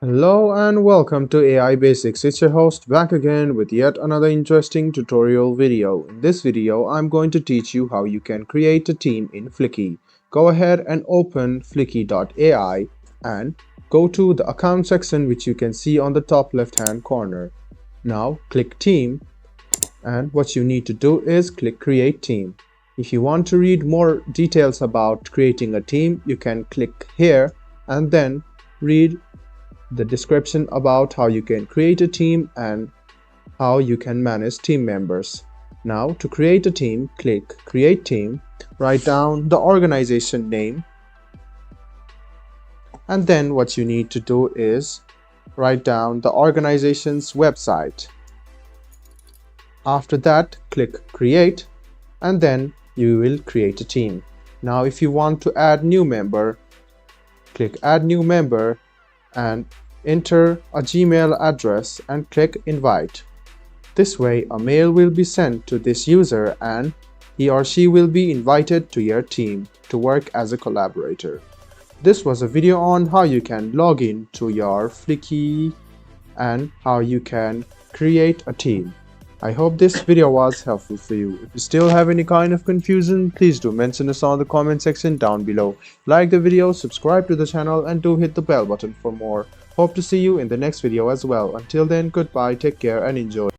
Hello and welcome to AI Basics. It's your host back again with yet another interesting tutorial video. In this video, I'm going to teach you how you can create a team in Fliki. Go ahead and open fliki.ai and go to the account section, which you can see on the top left hand corner. Now click team, and what you need to do is click create team. If you want to read more details about creating a team, you can click here and then read the description about how you can create a team and how you can manage team members. Now to create a team, click create team, write down the organization name, and then what you need to do is write down the organization's website. After that, click create, and then you will create a team. Now if you want to add new member, click add new member and enter a Gmail address and click invite. This way a mail will be sent to this user and he or she will be invited to your team to work as a collaborator. This was a video on how you can log in to your Fliki and how you can create a team. I hope this video was helpful for you. If you still have any kind of confusion, please do mention us on the comment section down below. Like the video, subscribe to the channel, and do hit the bell button for more. Hope to see you in the next video as well. Until then, goodbye, take care and enjoy.